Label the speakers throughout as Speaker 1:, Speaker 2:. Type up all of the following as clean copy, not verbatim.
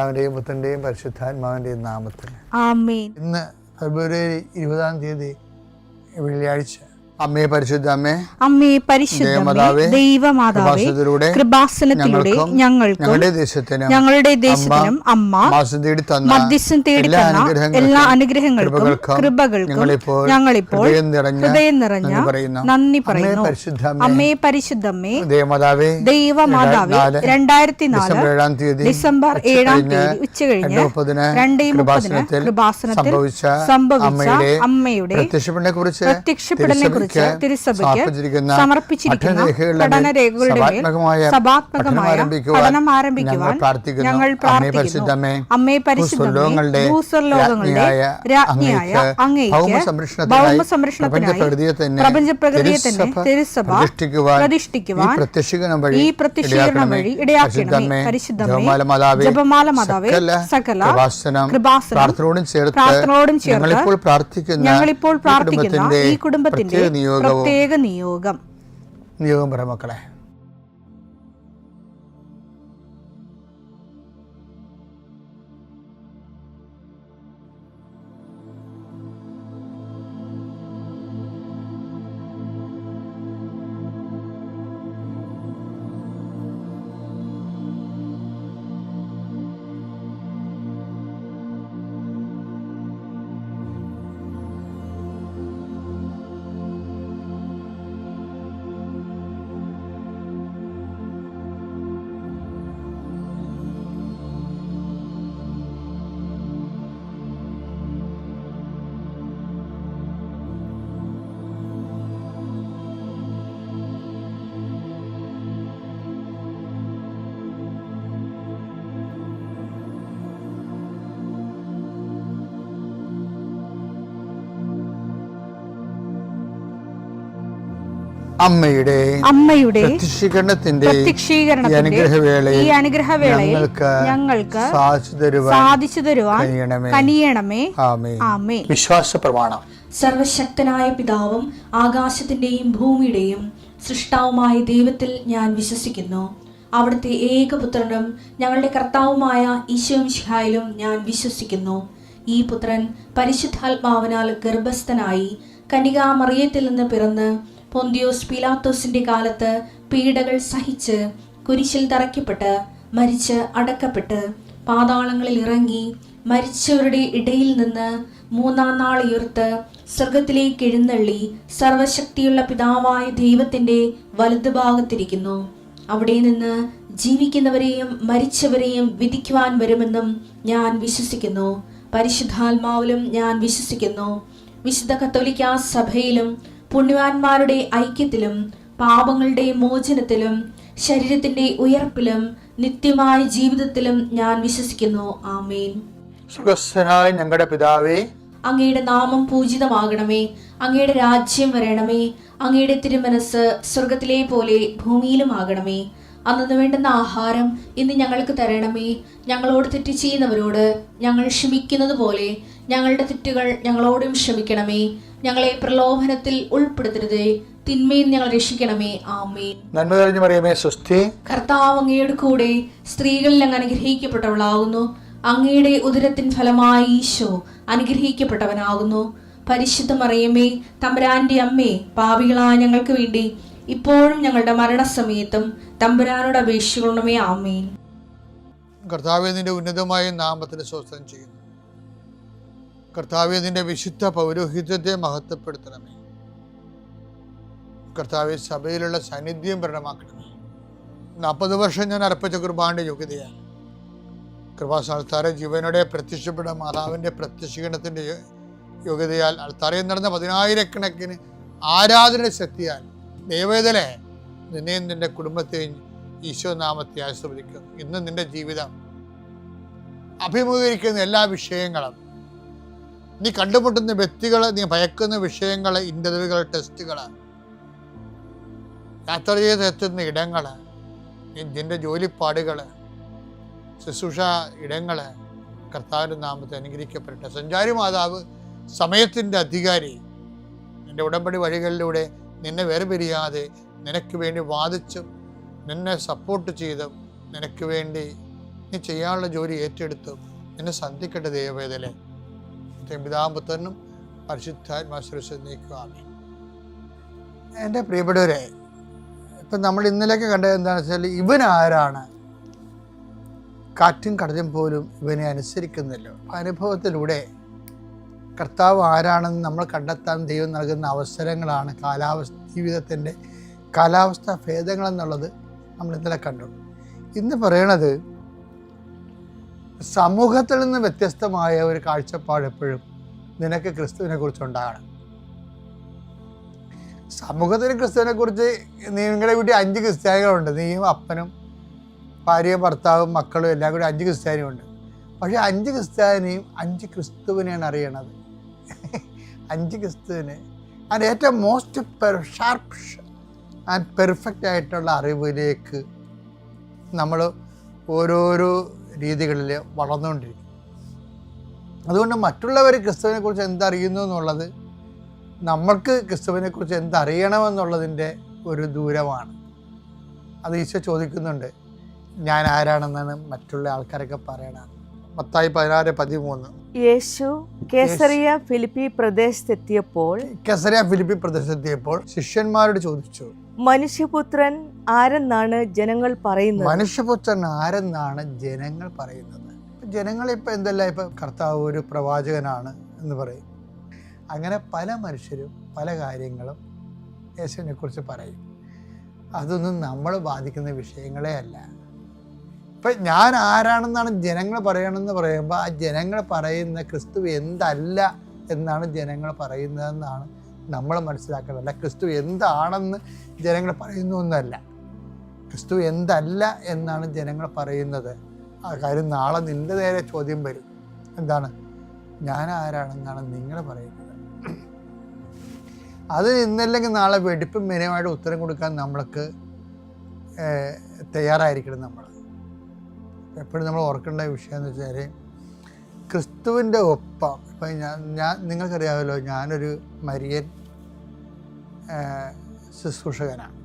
Speaker 1: പിതാവിന്റെയും പുത്രന്റെയും പരിശുദ്ധാത്മാവിന്റെയും നാമത്തിൽ
Speaker 2: ആമേൻ.
Speaker 1: ഇന്ന് ഫെബ്രുവരി 20 വെള്ളിയാഴ്ച. അമ്മേ പരിശുദ്ധ അമ്മേ,
Speaker 2: അമ്മേ പരിശുദ്ധമേ, ദൈവമാതാവേ, കൃപാസനത്തിലൂടെ ഞങ്ങളുടെ ദേശത്തിനും അമ്മ മധ്യസ്ഥം തേടി തന്ന എല്ലാ അനുഗ്രഹങ്ങൾക്കും കൃപകൾക്കും ഞങ്ങളിപ്പോൾ ഹൃദയം നിറഞ്ഞ നന്ദി പറയുന്നു. അമ്മേ പരിശുദ്ധമേ, ദൈവമാതാവേ, 2004 ഡിസംബർ 7 ഉച്ചകഴിഞ്ഞ് 2:30 കൃപാസനത്തിൽ സംഭവിച്ച അമ്മയുടെ പ്രത്യക്ഷപ്പെടലിനെ കുറിച്ച് തിരുസഭയ്ക്ക് സമർപ്പിച്ചിരിക്കുന്ന പഠനരേഖകളുടെ മേൽ സഭാത്മകമായ പഠനം ആരംഭിക്കുവാൻ ഞങ്ങൾ പ്രാർത്ഥിക്കുന്നു. അമ്മേ പരിശുദ്ധമേ, ഭൂസ്വർലോകങ്ങളുടെ രാജ്ഞിയായ അങ്ങേയ്ക്ക് ഭൗമസംരക്ഷണത്തിനായി പ്രപഞ്ചപ്രകൃതിയെ തന്നെ തിരുസഭ പ്രതിഷ്ഠിക്കുവാൻ ഈ പ്രത്യക്ഷീകരണം വഴി ഇടയാക്കണമേ. പരിശുദ്ധമേ, ജപമാല മാതാവേ, സകല കൃപാസനം പ്രാർത്ഥനയോടും ചേർത്ത് ഞങ്ങളിപ്പോൾ പ്രാർത്ഥിക്കുന്ന ഈ കുടുംബത്തിന്റെ പ്രത്യേക നിയോഗം
Speaker 1: പറ മക്കളെ. അമ്മയുടെ പ്രത്യക്ഷീകരണത്തിന്റെ ഈ അനുഗ്രഹവേളയിൽ ഞങ്ങൾക്ക് സാധിച്ചു തരുവാൻ കനിയണമേ. ആമേൻ. വിശ്വാസ പ്രമാണം.
Speaker 3: സർവശക്തനായ പിതാവും ആകാശത്തിന്റെയും ഭൂമിയുടെയും സൃഷ്ടാവുമായ ദൈവത്തിൽ ഞാൻ വിശ്വസിക്കുന്നു. അവിടുത്തെ ഏകപുത്രനും ഞങ്ങളുടെ കർത്താവുമായ ഈശോമിശിഹായിലും ഞാൻ വിശ്വസിക്കുന്നു. ഈ പുത്രൻ പരിശുദ്ധാത്മാവിനാൽ ഗർഭസ്ഥനായി കന്യകാമറിയത്തിൽ നിന്ന് പിറന്ന് പൊന്തിയോസ് പീലാത്തോസിന്റെ കാലത്ത് പീഡകൾ സഹിച്ച് കുരിശിൽ തറയ്ക്കപ്പെട്ട് മരിച്ച് അടക്കപ്പെട്ട് പാതാളങ്ങളിൽ ഇറങ്ങി മരിച്ചവരുടെ ഇടയിൽ നിന്ന് 3-ാം നാൾ ഉയർത്ത് സ്വർഗത്തിലേക്ക് എഴുന്നള്ളി സർവശക്തിയുള്ള പിതാവായ ദൈവത്തിന്റെ വലതുഭാഗത്തിരിക്കുന്നു. അവിടെ നിന്ന് ജീവിക്കുന്നവരെയും മരിച്ചവരെയും വിധിക്കുവാൻ വരുമെന്നും ഞാൻ വിശ്വസിക്കുന്നു. പരിശുദ്ധാത്മാവിലും ഞാൻ വിശ്വസിക്കുന്നു. വിശുദ്ധ കത്തോലിക്കാ സഭയിലും പുണ്യവാന്മാരുടെ ഐക്യത്തിലും പാപങ്ങളുടെ മോചനത്തിലും ശരീരത്തിന്റെ ഉയർപ്പിലും നിത്യമായ ജീവിതത്തിലും ഞാൻ വിശ്വസിക്കുന്നു. ആമേൻ.
Speaker 1: സുഖസ്ഥനായ ഞങ്ങളുടെ പിതാവേ,
Speaker 3: അങ്ങയുടെ നാമം പൂജിതമാകണമേ. അങ്ങയുടെ രാജ്യം വരണമേ. അങ്ങയുടെ തിരുമനസ് സ്വർഗത്തിലെ പോലെ ഭൂമിയിലും ആകണമേ. അന്നു വേണ്ടുന്ന ആഹാരം ഇന്ന് ഞങ്ങൾക്ക് തരണമേ. ഞങ്ങളോട് തെറ്റ് ചെയ്യുന്നവരോട് ഞങ്ങൾ ക്ഷമിക്കുന്നത് പോലെ ഞങ്ങളുടെ തെറ്റുകൾ ഞങ്ങളോടും ക്ഷമിക്കണമേ. ഞങ്ങളെ പ്രലോഭനത്തിൽ ഉൾപ്പെടുത്തരുതേ, തിന്മയിൽ ഞങ്ങൾ രക്ഷിക്കണമേ. ആമേൻ.
Speaker 1: നന്മ നിറഞ്ഞ മറിയമേ, സ്വസ്തി.
Speaker 3: കർത്താവ് അങ്ങയുടെ കൂടെ സ്ത്രീകളിൽ അങ്ങ് അനുഗ്രഹിക്കപ്പെട്ടവളാകുന്നു. അങ്ങയുടെ ഉദരത്തിൻ ഫലമായി ഈശോ അനുഗ്രഹിക്കപ്പെട്ടവനാകുന്നു. പരിശുദ്ധ മറിയമേ, തമ്പുരാന്റെ അമ്മേ, പാപികളായ ഞങ്ങൾക്ക് വേണ്ടി ഇപ്പോഴും ഞങ്ങളുടെ മരണസമയത്തും തമ്പുരാനോട് അപേക്ഷിക്കണമേ. ആമേൻ.
Speaker 1: കർത്താവേ, നിന്റെ ഉന്നതമായ നാമത്തിന് സ്തോത്രം ചെയ്യുന്നു. കർത്താവേ, നിന്റെ വിശുദ്ധ പൗരോഹിത്യത്തെ മഹത്വപ്പെടുത്തണമേ. കർത്താവേ, സഭയിലുള്ള സാന്നിധ്യം പ്രകടമാക്കണമേ. 40 വർഷം ഞാൻ അർപ്പിച്ച കുർബാനയുടെ യോഗ്യതയാണ്. കൃപാസ്ഥാനത്താറെ ജീവനോടെ പ്രത്യക്ഷപ്പെട്ട മാതാവിൻ്റെ പ്രത്യക്ഷീകരണത്തിൻ്റെ യോഗ്യതയാൽ അൾത്താരയിൽ നടന്ന 10,000-കണക്കിന് ആരാധന ശക്തിയാൽ ദൈവവേദനെ നിന്നെയും നിന്റെ കുടുംബത്തെയും ഈശോ നാമത്തെ ആശീർവദിക്കുന്നു. ഇന്ന് നിന്റെ ജീവിതം അഭിമുഖീകരിക്കുന്ന എല്ലാ വിഷയങ്ങളും, നീ കണ്ടുമുട്ടുന്ന വ്യക്തികൾ, നീ ഭയക്കുന്ന വിഷയങ്ങൾ, ഇൻ്റർവ്യൂകൾ, ടെസ്റ്റുകൾ, യാത്ര ചെയ്തെത്തുന്ന ഇടങ്ങൾ, നിന്റെ ജോലിപ്പാടുകൾ, ശുശ്രൂഷ ഇടങ്ങൾ കർത്താവിൻ്റെ നാമത്തെ അനുഗ്രഹിക്കപ്പെടട്ടെ. സഞ്ചാരി മാതാവ്, സമയത്തിൻ്റെ അധികാരി, നിന്റെ ഉടമ്പടി വഴികളിലൂടെ നിന്നെ വേർപിരിയാതെ നിനക്ക് വേണ്ടി വാദിച്ചും നിന്നെ സപ്പോർട്ട് ചെയ്തും നിനക്ക് വേണ്ടി നീ ചെയ്യാനുള്ള ജോലി ഏറ്റെടുത്തു നിന്നെ സന്ധിക്കട്ടെ ദൈവവേദനെ. പിതാപുത്രനും പരിശുദ്ധാത്മാശ്വസിക്കുക. എൻ്റെ പ്രിയപ്പെട്ടവരെ, ഇപ്പം നമ്മൾ ഇന്നലെയൊക്കെ കണ്ടത് എന്താണെന്ന് വെച്ചാൽ, ഇവനാരാണ്? കാറ്റും കടലും പോലും ഇവനെ അനുസരിക്കുന്നില്ലോ. അനുഭവത്തിലൂടെ കർത്താവ് ആരാണെന്ന് നമ്മൾ കണ്ടെത്താൻ ദൈവം നൽകുന്ന അവസരങ്ങളാണ് ജീവിതത്തിൻ്റെ കാലാവസ്ഥാ ഭേദങ്ങളെന്നുള്ളത് നമ്മൾ ഇന്നലെ കണ്ടു. ഇന്ന് പറയണത് സമൂഹത്തിൽ നിന്ന് വ്യത്യസ്തമായ ഒരു കാഴ്ചപ്പാട് എപ്പോഴും നിനക്ക് ക്രിസ്തുവിനെ കുറിച്ച് ഉണ്ടാകണം. സമൂഹത്തിന് ക്രിസ്തുവിനെ കുറിച്ച്, നിങ്ങളുടെ വീട്ടിൽ 5 ക്രിസ്ത്യാനികളുണ്ട്, നീയും അപ്പനും ഭാര്യയും ഭർത്താവും മക്കളും എല്ലാം കൂടി 5 ക്രിസ്ത്യാനിയുണ്ട്. പക്ഷേ 5 ക്രിസ്ത്യാനിയും 5 ക്രിസ്തുവിനെയാണ് അറിയണത്. 5 ക്രിസ്തുവിനെ അതിൻ്റെ ഏറ്റവും മോസ്റ്റ് ഷാർപ്പ് ആൻഡ് പെർഫെക്റ്റ് ആയിട്ടുള്ള അറിവിലേക്ക് നമ്മൾ ഓരോരോ രീതികളിൽ വളർന്നുകൊണ്ടിരിക്കും. അതുകൊണ്ട് മറ്റുള്ളവർ ക്രിസ്തുവിനെ കുറിച്ച് എന്തറിയുന്നു എന്നുള്ളത് നമ്മൾക്ക് ക്രിസ്തുവിനെക്കുറിച്ച് എന്തറിയണമെന്നുള്ളതിൻ്റെ ഒരു ദൂരമാണ്. അത് ഈശോ ചോദിക്കുന്നുണ്ട്, ഞാൻ ആരാണെന്നാണ് മറ്റുള്ള ആൾക്കാരൊക്കെ പറയണത്. മത്തായി 16:13.
Speaker 4: യേശു കേസറിയ ഫിലിപ്പി പ്രദേശത്തെത്തിയപ്പോൾ
Speaker 1: ശിഷ്യന്മാരോട് ചോദിച്ചു,
Speaker 4: മനുഷ്യപുത്രൻ ആരെന്നാണ് ജനങ്ങൾ പറയുന്നത്?
Speaker 1: മനുഷ്യപുത്രൻ ആരെന്നാണ് ജനങ്ങൾ പറയുന്നത്? ജനങ്ങളിപ്പോൾ എന്തല്ല, ഇപ്പം കർത്താവ് ഒരു പ്രവാചകനാണ് എന്ന് പറയും. അങ്ങനെ പല മനുഷ്യരും പല കാര്യങ്ങളും യേശുവിനെ കുറിച്ച് പറയും. അതൊന്നും നമ്മൾ ബാധിക്കുന്ന വിഷയങ്ങളേ അല്ല. ഇപ്പം ഞാൻ ആരാണെന്നാണ് ജനങ്ങൾ പറയണമെന്ന് പറയുമ്പോൾ, ആ ജനങ്ങൾ പറയുന്ന ക്രിസ്തു എന്തല്ല എന്നാണ് ജനങ്ങൾ പറയുന്നതെന്നാണ് നമ്മൾ മനസ്സിലാക്കേണ്ടത്. അല്ല ക്രിസ്തു എന്താണെന്ന് ജനങ്ങൾ പറയുന്നു എന്നല്ല, ക്രിസ്തു എന്തല്ല എന്നാണ് ജനങ്ങൾ പറയുന്നത്. ആ കാര്യം നാളെ നിൻ്റെ നേരെ ചോദ്യം വരും. എന്താണ്? ഞാൻ ആരാണെന്നാണ് നിങ്ങൾ പറയുന്നത്. അത് ഇന്നല്ലെങ്കിൽ നാളെ വെടിപ്പും മെനയുമായിട്ട് ഉത്തരം കൊടുക്കാൻ നമ്മൾക്ക് തയ്യാറായിരിക്കണം. നമ്മൾ എപ്പോഴും നമ്മൾ ഓർക്കേണ്ട വിഷയം എന്ന് വെച്ചാൽ, ക്രിസ്തുവിൻ്റെ ഒപ്പം. ഇപ്പം ഞാൻ നിങ്ങൾക്കറിയാമല്ലോ, ഞാനൊരു മരിയൻ ശുശ്രൂഷകനാണ്.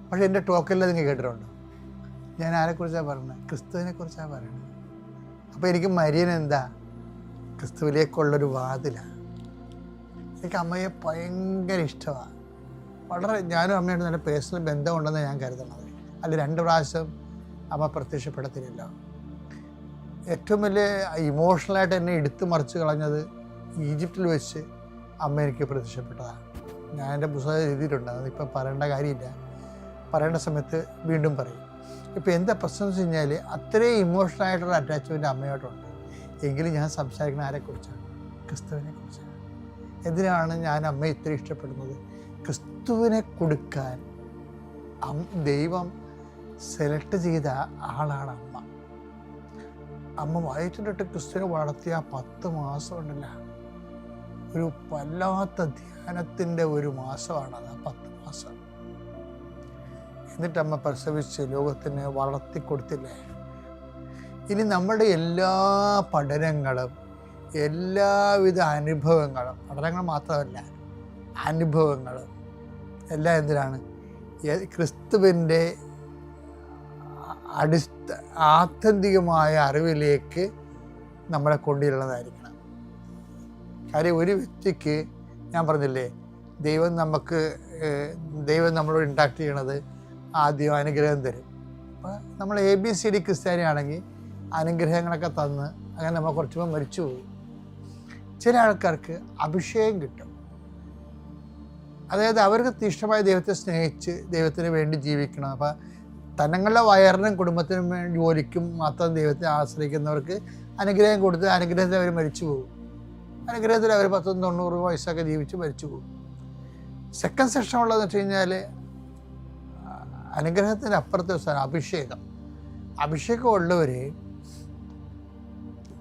Speaker 1: പക്ഷേ എൻ്റെ ടോക്കെല്ലാം നിങ്ങൾ കേട്ടിട്ടുണ്ടോ? ഞാൻ ആരെക്കുറിച്ചാണ് പറയുന്നത്? ക്രിസ്തുവിനെ കുറിച്ചാണ് പറയുന്നത്. അപ്പോൾ എനിക്ക് മരിയൻ എന്താ? ക്രിസ്തുവിലേക്കുള്ളൊരു വാതിലാണ്. എനിക്ക് അമ്മയെ ഭയങ്കര ഇഷ്ടമാണ്. വളരെ ഞാനും അമ്മയോട് നല്ല പേഴ്സണൽ ബന്ധമുണ്ടെന്ന് ഞാൻ കരുതുന്നത്. അല്ല 2 പ്രാവശ്യം അമ്മ പ്രത്യക്ഷപ്പെടത്തില്ലല്ലോ. ഏറ്റവും വലിയ ഇമോഷണലായിട്ട് എന്നെ എടുത്തു മറിച്ച് കളഞ്ഞത് ഈജിപ്തിൽ വെച്ച് അമ്മ എനിക്ക് പ്രത്യക്ഷപ്പെട്ടതാണ്. ഞാൻ എൻ്റെ പുസ്തകം എഴുതിയിട്ടുണ്ട്, അതിപ്പോൾ പറയേണ്ട കാര്യമില്ല, പറയേണ്ട സമയത്ത് വീണ്ടും പറയും. ഇപ്പോൾ എന്താ പ്രശ്നം എന്ന് വെച്ച് കഴിഞ്ഞാൽ, അത്രയും ഇമോഷണലായിട്ടുള്ള അറ്റാച്ച്മെൻറ്റ് അമ്മയോട്ടുണ്ട്. എങ്കിലും ഞാൻ സംസാരിക്കുന്ന ആരെക്കുറിച്ചാണ്? ക്രിസ്തുവിനെ കുറിച്ചാണ്. എന്തിനാണ് ഞാൻ അമ്മയെ ഇത്ര ഇഷ്ടപ്പെടുന്നത്? ക്രിസ്തുവിനെ കൊടുക്കാൻ ദൈവം സെലക്ട് ചെയ്ത ആളാണ് അമ്മ. അമ്മ വയറ്റിലിട്ട് ക്രിസ്തുവിനെ വളർത്തിയ 10 മാസം ഉണ്ടല്ല, ഒരു വല്ലാത്ത ധ്യാനത്തിൻ്റെ ഒരു മാസമാണത്, ആ 10 മാസം. എന്നിട്ട് അമ്മ പ്രസവിച്ച് ലോകത്തിന് വളർത്തിക്കൊടുത്തില്ലേ. ഇനി നമ്മുടെ എല്ലാ പഠനങ്ങളും എല്ലാവിധ അനുഭവങ്ങളും, പഠനങ്ങൾ മാത്രമല്ല അനുഭവങ്ങളും എല്ലാം എന്തിനാണ്? ക്രിസ്തുവിൻ്റെ ആത്യന്തികമായ അറിവിലേക്ക് നമ്മളെ കൊണ്ടുവരുന്നതായിരിക്കണം. കാര്യം ഒരു വ്യക്തിക്ക്, ഞാൻ പറഞ്ഞില്ലേ, ദൈവം നമ്മളോട് ഇൻട്രാക്ട് ചെയ്യണത് ആദ്യം അനുഗ്രഹം തരും. അപ്പോൾ നമ്മൾ ABCD ക്രിസ്ത്യാനി ആണെങ്കിൽ അനുഗ്രഹങ്ങളൊക്കെ തന്ന് അങ്ങനെ നമ്മൾ കുറച്ചുമ്പോൾ മരിച്ചു പോകും. ചില ആൾക്കാർക്ക് അഭിഷേകം കിട്ടും. അതായത് അവർക്ക് ഇഷ്ടമായ ദൈവത്തെ സ്നേഹിച്ച് ദൈവത്തിന് വേണ്ടി ജീവിക്കണം. അപ്പോൾ തങ്ങളുടെ വയറിനും കുടുംബത്തിനും വേണ്ടി ജോലിക്കും മാത്രം ദൈവത്തെ ആശ്രയിക്കുന്നവർക്ക് അനുഗ്രഹം കൊടുത്ത് അനുഗ്രഹത്തിൽ അവർ മരിച്ചു പോകും. അനുഗ്രഹത്തിൽ അവർ 90 വയസ്സൊക്കെ ജീവിച്ച് മരിച്ചു പോകും. സെക്കൻഡ് സെക്ഷൻ ഉള്ളതെന്ന് വെച്ച് കഴിഞ്ഞാൽ അനുഗ്രഹത്തിൻ്റെ അപ്പുറത്തെ സ്ഥലം അഭിഷേകം ഉള്ളവർ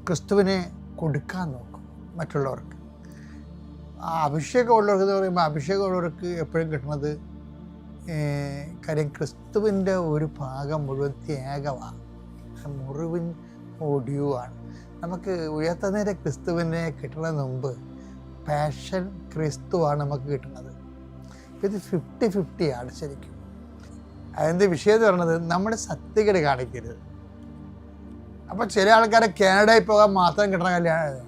Speaker 1: ക്രിസ്തുവിനെ കൊടുക്കാൻ നോക്കും മറ്റുള്ളവർക്ക്. ആ അഭിഷേകമുള്ളവർക്ക് എന്ന് പറയുമ്പോൾ അഭിഷേകമുള്ളവർക്ക് എപ്പോഴും കിട്ടുന്നത് കാര്യം ക്രിസ്തുവിൻ്റെ ഒരു ഭാഗം മുഴുവൻ ത്യാഗമാണ്, മുറിവിൻ ഒടിയുവാണ്. നമുക്ക് ഉയർത്തുന്നതിൻ്റെ ക്രിസ്തുവിനെ കിട്ടുന്നതിന് മുമ്പ് പാഷൻ ക്രിസ്തുവാണ് നമുക്ക് കിട്ടുന്നത്. ഇത് 50-50 ആണ് ശരിക്കും. അതിൻ്റെ വിഷയം എന്ന് പറയുന്നത് നമ്മുടെ സത്യകേട് കാണിക്കരുത്. അപ്പം ചില ആൾക്കാരെ കാനഡയിൽ പോകാൻ മാത്രം കിട്ടണ കല്യാണം.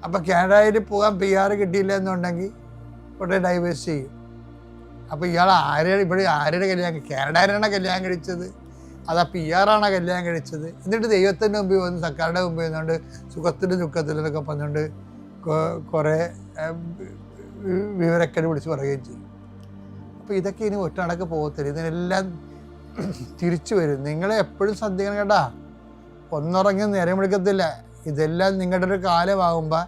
Speaker 1: അപ്പം കാനഡയിൽ പോകാൻ PR കിട്ടിയില്ല എന്നുണ്ടെങ്കിൽ ഉടനെ ഡൈവേഴ്സ് ചെയ്യും. അപ്പോൾ ഇയാൾ ആരുടെ കല്യാണം, കാനഡയിലാണ് കല്യാണം കഴിച്ചത്, അതാ PR ആണോ കല്യാണം കഴിച്ചത്? എന്നിട്ട് ദൈവത്തിൻ്റെ മുമ്പിൽ വന്ന് സർക്കാരുടെ മുമ്പിൽ വന്നുകൊണ്ട് സുഖത്തിലും ദുഃഖത്തിലും എന്നൊക്കെ പറഞ്ഞുകൊണ്ട് കുറേ വിവരക്കേട് വിളിച്ച് പറയുകയും ചെയ്യും. അപ്പോൾ ഇതൊക്കെ ഇനി ഒറ്റടക്ക് പോകത്തില്ല, ഇതിനെല്ലാം തിരിച്ചു വരും. നിങ്ങളെ എപ്പോഴും ശ്രദ്ധിക്കണം കേട്ടാ, ഒന്നുറങ്ങി നേരം വിളിക്കത്തില്ല. ഇതെല്ലാം നിങ്ങളുടെ ഒരു കാലമാകുമ്പോൾ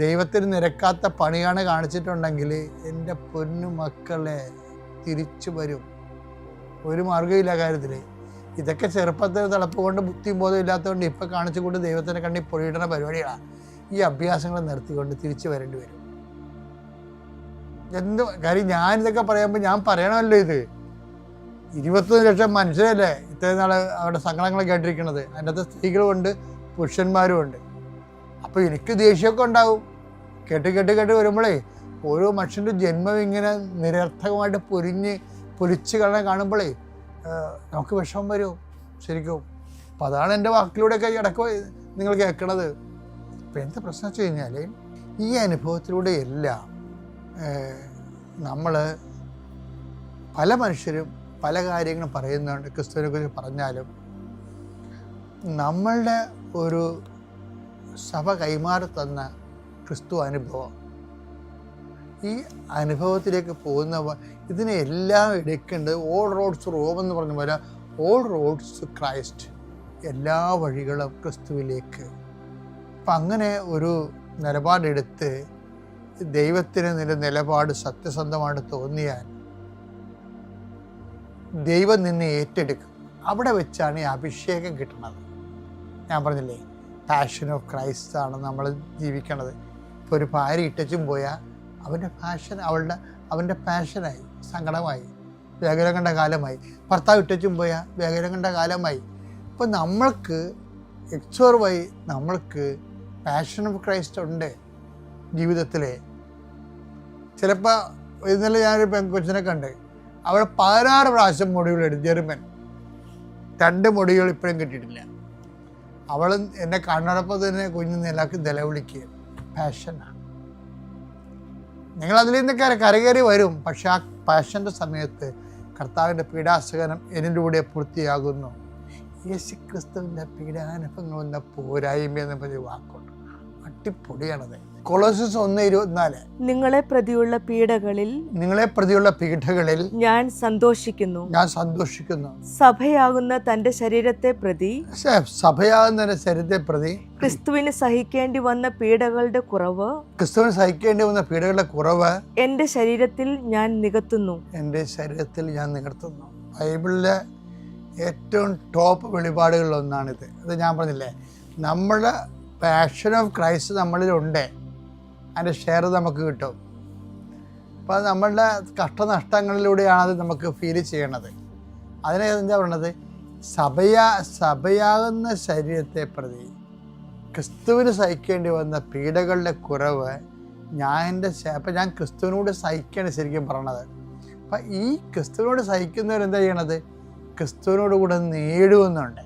Speaker 1: ദൈവത്തിന് നിരക്കാത്ത പണിയാണ് കാണിച്ചിട്ടുണ്ടെങ്കിൽ എൻ്റെ പൊന്നു മക്കളെ തിരിച്ചു വരും. ഒരു മാർഗ്ഗമില്ല കാര്യത്തിൽ. ഇതൊക്കെ ചെറുപ്പത്തിൽ തിളപ്പ് കൊണ്ട് ബുദ്ധിയും ബോധം ഇല്ലാത്തതുകൊണ്ട് ഇപ്പം കാണിച്ചുകൊണ്ട് ദൈവത്തിനെ കണ്ടി പൊഴിയിടുന്ന പരിപാടികളാണ്. ഈ അഭ്യാസങ്ങൾ നിർത്തിക്കൊണ്ട് തിരിച്ചു വരേണ്ടി വരും. എന്ത് കാര്യം, ഞാനിതൊക്കെ പറയുമ്പോൾ ഞാൻ പറയണമല്ലോ, ഇത് 21 ലക്ഷം മനുഷ്യരല്ലേ ഇത്രയും നാൾ അവരുടെ സങ്കടങ്ങൾ കേട്ടിരിക്കുന്നത്. അതിൻ്റെ അകത്ത് സ്ത്രീകളുമുണ്ട് പുരുഷന്മാരുമുണ്ട്. അപ്പോൾ എനിക്ക് ദേഷ്യമൊക്കെ ഉണ്ടാവും കേട്ട് വരുമ്പോഴേ ഓരോ മനുഷ്യൻ്റെ ജന്മം ഇങ്ങനെ നിരർത്ഥകമായിട്ട് പൊലിച്ച് കാണുമ്പോഴേ നമുക്ക് വിഷമം വരും ശരിക്കും. അപ്പം അതാണ് എൻ്റെ വാക്കിലൂടെയൊക്കെ ഇടയ്ക്ക് നിങ്ങൾ കേൾക്കണത്. ഇപ്പം എന്താ പ്രശ്നം വെച്ച് കഴിഞ്ഞാൽ, ഈ അനുഭവത്തിലൂടെ എല്ലാം നമ്മൾ പല മനുഷ്യരും പല കാര്യങ്ങളും പറയുന്നുണ്ട്. ക്രിസ്തുവിനെ കുറിച്ച് പറഞ്ഞാലും നമ്മളുടെ ഒരു സഭ കൈമാറി തന്ന ക്രിസ്തു അനുഭവം, ഈ അനുഭവത്തിലേക്ക് പോകുന്നവ ഇതിനെ എല്ലാം എടുക്കേണ്ടത് ഓൾ റോഡ്സ് റോം എന്ന് പറഞ്ഞ പോലെ ഓൾ റോഡ്സ് ക്രൈസ്റ്റ്, എല്ലാ വഴികളും ക്രിസ്തുവിലേക്ക്. അപ്പം അങ്ങനെ ഒരു നിലപാടെടുത്ത് ദൈവത്തിന് നിലപാട് സത്യസന്ധമായിട്ട് തോന്നിയാൽ ദൈവം നിന്നെ ഏറ്റെടുക്കും. അവിടെ വെച്ചാണ് ഈ അഭിഷേകം കിട്ടുന്നത്. ഞാൻ പറഞ്ഞില്ലേ, പാഷൻ ഓഫ് ക്രൈസ്റ്റ് ആണ് നമ്മൾ ജീവിക്കണത്. ഇപ്പോൾ ഒരു ഭാര്യ ഇട്ടച്ചും പോയാൽ അവൻ്റെ പാഷൻ അവൻ്റെ പാഷനായി, സങ്കടമായി, വേഗരം കണ്ട കാലമായി. ഭർത്താവ് ഇട്ടച്ചും പോയാൽ വേഗരം കണ്ട കാലമായി. അപ്പോൾ നമ്മൾക്ക് എക്സോർവായി നമ്മൾക്ക് പാഷൻ ഓഫ് ക്രൈസ്റ്റ് ഉണ്ട് ജീവിതത്തിൽ. ചിലപ്പോൾ ഇന്നലെ ഞാനൊരു പെൺകൊച്ചിനെ കണ്ട്, അവൾ 16 പ്രാവശ്യം മുടികളെടുത്ത്, ജർമ്മൻ 2 മുടികൾ ഇപ്പോഴും കിട്ടിയിട്ടില്ല. അവൾ എന്നെ കണ്ണടപ്പോൾ തന്നെ കുഞ്ഞു നിലവിളിക്കുക. പാഷനാണ്. നിങ്ങളതിൽ നിന്നൊക്കെ കരകയറി വരും. പക്ഷെ ആ പാഷൻ്റെ സമയത്ത് കർത്താവിൻ്റെ പീഡാസഹനം എന്നിലൂടെ പൂർത്തിയാകുന്നു. യേശുക്രിസ്തുവിൻ്റെ പീഡാനുഭവങ്ങൾ എന്ന പോരായ്മ എന്ന വാക്കുണ്ട്. അട്ടിപ്പൊടിയാണത്. കൊളോസ്യസ് 1:24
Speaker 4: നിങ്ങളെ പ്രതിയുള്ള പീഡകളിൽ ഞാൻ സന്തോഷിക്കുന്നു. സഭയാകുന്ന തന്റെ ശരീരത്തെ പ്രതി ക്രിസ്തുവിന് സഹിക്കേണ്ടി വന്ന പീഡകളുടെ കുറവ് എന്റെ ശരീരത്തിൽ ഞാൻ നികത്തുന്നു.
Speaker 1: ബൈബിളിലെ ഏറ്റവും ടോപ്പ് വെളിപാടുകളിലൊന്നാണിത്. അത് ഞാൻ പറഞ്ഞില്ലേ, നമ്മുടെ പാഷൻ ഓഫ് ക്രൈസ്റ്റ് നമ്മളിലുണ്ട്. അതിൻ്റെ ഷെയർ നമുക്ക് കിട്ടും. അപ്പോൾ അത് നമ്മളുടെ കഷ്ടനഷ്ടങ്ങളിലൂടെയാണ് അത് നമുക്ക് ഫീൽ ചെയ്യണത്. അതിനെ എന്താ പറയണത്, സഭയാകുന്ന ശരീരത്തെ പ്രതി ക്രിസ്തുവിന് സഹിക്കേണ്ടി വന്ന പീഡകളുടെ കുറവ് അപ്പം ഞാൻ ക്രിസ്തുവിനോട് സഹിക്കുകയാണ് ശരിക്കും പറയണത്. അപ്പം ഈ ക്രിസ്തുവിനോട് സഹിക്കുന്നവരെന്താ ചെയ്യണത്, ക്രിസ്തുവിനോട് കൂടെ നേടുമെന്നുണ്ട്.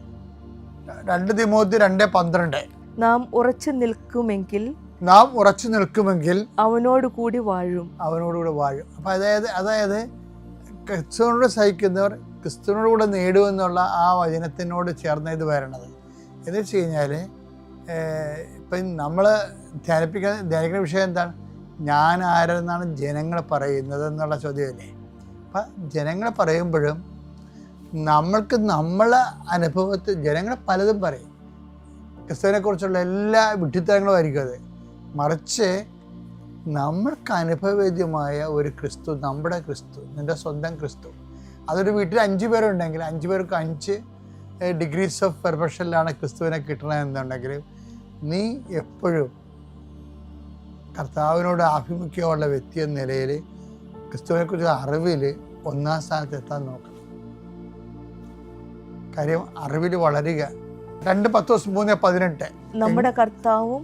Speaker 1: 2 തിമോത്തി 2:12
Speaker 4: നാം ഉറച്ചു നിൽക്കുമെങ്കിൽ
Speaker 1: അവനോട് കൂടി വാഴും. അപ്പം അതായത് ക്രിസ്തുവിനോട് സഹിക്കുന്നവർ ക്രിസ്തുവിനോട് കൂടെ നേടുമെന്നുള്ള ആ വചനത്തിനോട് ചേർന്ന ഇത് വരണത്. എന്ന് വെച്ച് കഴിഞ്ഞാൽ ഇപ്പം നമ്മൾ ധ്യാനിക്കുന്ന വിഷയം എന്താണ്, ഞാൻ ആരെന്നാണ് ജനങ്ങൾ പറയുന്നത് എന്നുള്ള ചോദ്യമല്ലേ. അപ്പം ജനങ്ങൾ പറയുമ്പോഴും നമ്മൾക്ക് നമ്മളെ അനുഭവത്തിൽ ജനങ്ങൾ പലതും പറയും. ക്രിസ്തുവിനെക്കുറിച്ചുള്ള എല്ലാ വിഡ്ഢിത്തരങ്ങളും ആയിരിക്കും അത്. മറിച്ച് നമ്മൾക്ക് അനുഭവവേദ്യമായ ഒരു ക്രിസ്തു, നമ്മുടെ ക്രിസ്തു, നിൻ്റെ സ്വന്തം ക്രിസ്തു. അതൊരു വീട്ടിൽ 5 പേരുണ്ടെങ്കിൽ 5 പേർക്ക് 5 ഡിഗ്രീസ് ഓഫ് പെർഫെക്ഷനിലാണ് ക്രിസ്തുവിനെ കിട്ടണമെന്നുണ്ടെങ്കിൽ നീ എപ്പോഴും കർത്താവിനോട് ആഭിമുഖ്യമുള്ള വ്യക്തി എന്ന നിലയിൽ ക്രിസ്തുവിനെക്കുറിച്ച് അറിവിൽ 1-ാം സ്ഥാനത്ത് എത്താൻ നോക്കണം. കാര്യം അറിവിൽ വളരുക. 2 Pетros 3:18
Speaker 4: നമ്മുടെ കർത്താവും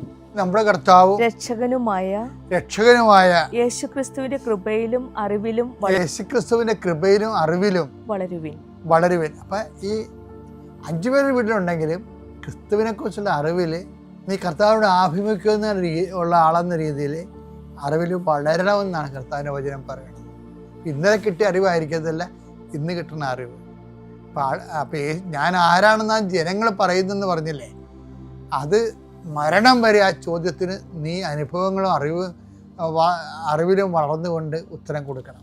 Speaker 1: രക്ഷകനുമായ
Speaker 4: യേശുക്രിസ്തുവിന്റെ കൃപയിലും അറിവിലും
Speaker 1: വളരുവിൻ. അപ്പം ഈ 5 പേരുടെ വീട്ടിലുണ്ടെങ്കിലും ക്രിസ്തുവിനെക്കുറിച്ചുള്ള അറിവിൽ നീ കർത്താവിനോട് ആഭിമുഖ്യം ഉള്ള ആളെന്ന രീതിയിൽ അറിവിൽ വളരണമെന്നാണ് കർത്താവിൻ്റെ വചനം പറയുന്നത്. ഇന്നലെ കിട്ടിയ അറിവായിരിക്കത്തില്ല ഇന്ന് കിട്ടുന്ന അറിവ്. അപ്പം ഞാൻ ആരാണെന്ന് ജനങ്ങൾ പറയുന്നെന്ന് പറഞ്ഞില്ലേ, അത് മരണം വരെ ആ ചോദ്യത്തിന് നീ അനുഭവങ്ങളും അറിവിലും വളർന്നുകൊണ്ട് ഉത്തരം കൊടുക്കണം.